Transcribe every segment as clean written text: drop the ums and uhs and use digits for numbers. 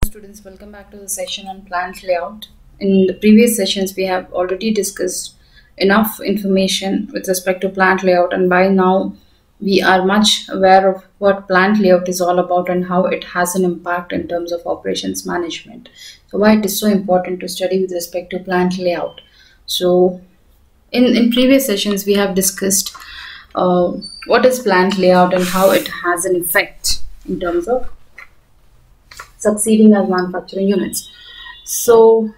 Students, welcome back to the session on plant layout. In the previous sessions, we have already discussed enough information with respect to plant layout, and by now we are much aware of what plant layout is all about and how it has an impact in terms of operations management. So why it is so important to study with respect to plant layout. So in previous sessions, we have discussed what is plant layout and how it has an effect in terms of succeeding as manufacturing units. So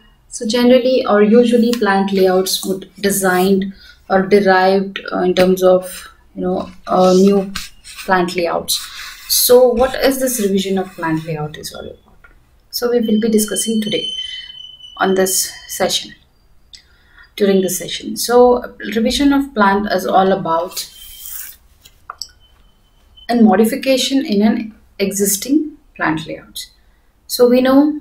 generally or usually plant layouts would designed or derived in terms of new plant layouts. So what is this revision of plant layout is all about? So we will be discussing today on this session, during the session. So revision of plant is all about a modification in an existing plant layout. So we know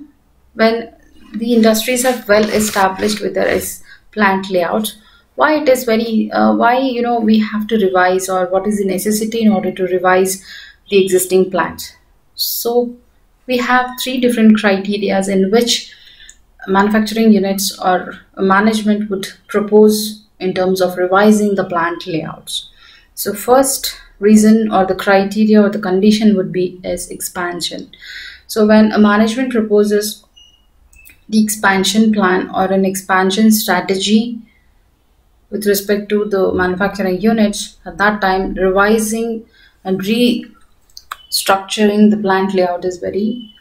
when the industries have well established with their plant layout, why it is very we have to revise, or what is the necessity in order to revise the existing plant. So we have three different criteria in which manufacturing units or management would propose in terms of revising the plant layouts. So first reason or the criteria or the condition would be is expansion. So when a management proposes the expansion plan or an expansion strategy with respect to the manufacturing units, at that time revising and restructuring the plant layout is very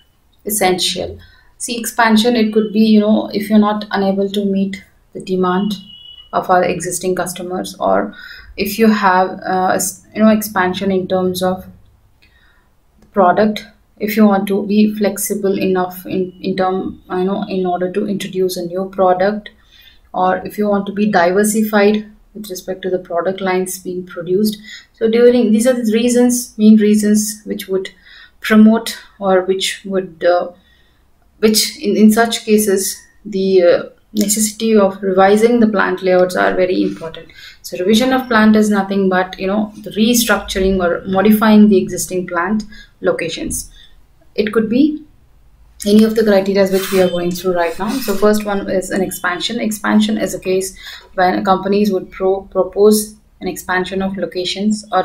essential. See, expansion, it could be, if you're not unable to meet the demand of our existing customers, or if you have expansion in terms of the product, if you want to be flexible enough in order to introduce a new product, or if you want to be diversified with respect to the product lines being produced. So these are the main reasons which would promote, or which would which in such cases the necessity of revising the plant layouts are very important. So revision of plant is nothing but the restructuring or modifying the existing plant locations. It could be any of the criteria which we are going through right now. So first one is an expansion. Expansion is a case when companies would propose an expansion of locations, or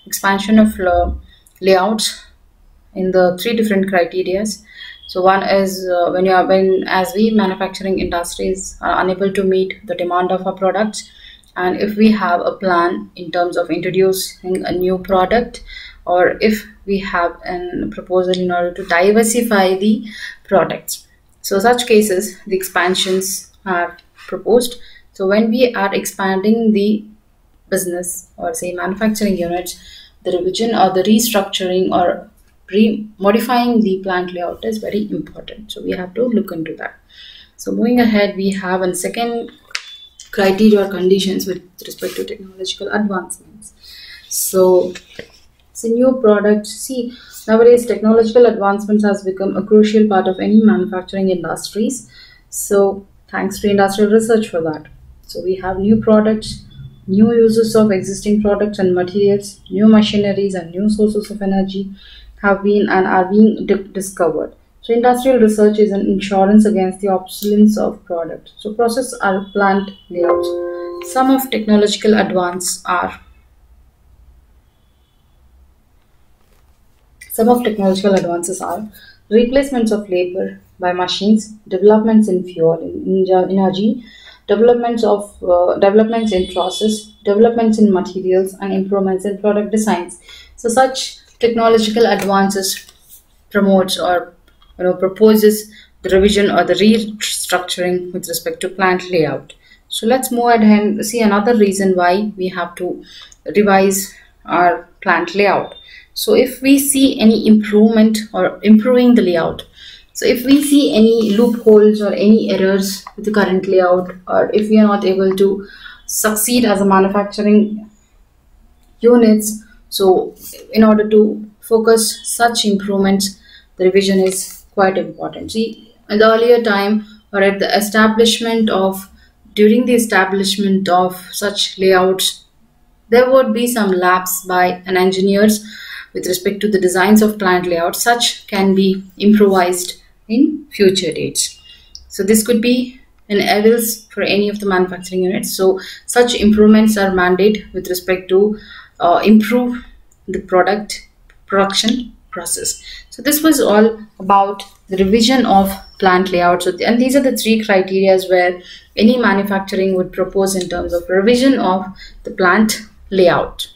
expansion of layouts in the three different criteria. So one is when as we manufacturing industries are unable to meet the demand of our products, and if we have a plan in terms of introducing a new product, or if we have a proposal in order to diversify the products. So such cases, the expansions are proposed. So when we are expanding the business, or say manufacturing units, the revision or the restructuring or modifying the plant layout is very important. So we have to look into that. So moving ahead, we have a second criteria or conditions with respect to technological advancements. So new products. See, nowadays technological advancements has become a crucial part of any manufacturing industries. So thanks to industrial research for that. So we have new products, new uses of existing products and materials, new machineries and new sources of energy have been and are being discovered. So industrial research is an insurance against the obsolescence of products. So process are plant layouts. Some of technological advances are replacements of labor by machines, developments in fuel, in energy, developments in process, developments in materials, and improvements in product designs. So such technological advances promotes or proposes the revision or the restructuring with respect to plant layout. So let's move ahead and see another reason why we have to revise our plant layout. So if we see any improvement or improving the layout, so if we see any loopholes or any errors with the current layout, or if we are not able to succeed as a manufacturing units, so in order to focus such improvements, the revision is quite important. See, in the earlier time, or at the during the establishment of such layouts, there would be some lapse by engineers with respect to the designs of plant layout. Such can be improvised in future dates. So this could be an evils for any of the manufacturing units. So such improvements are mandated with respect to improve the production process. So this was all about the revision of plant layout. So and these are the three criteria where any manufacturing would propose in terms of revision of the plant layout.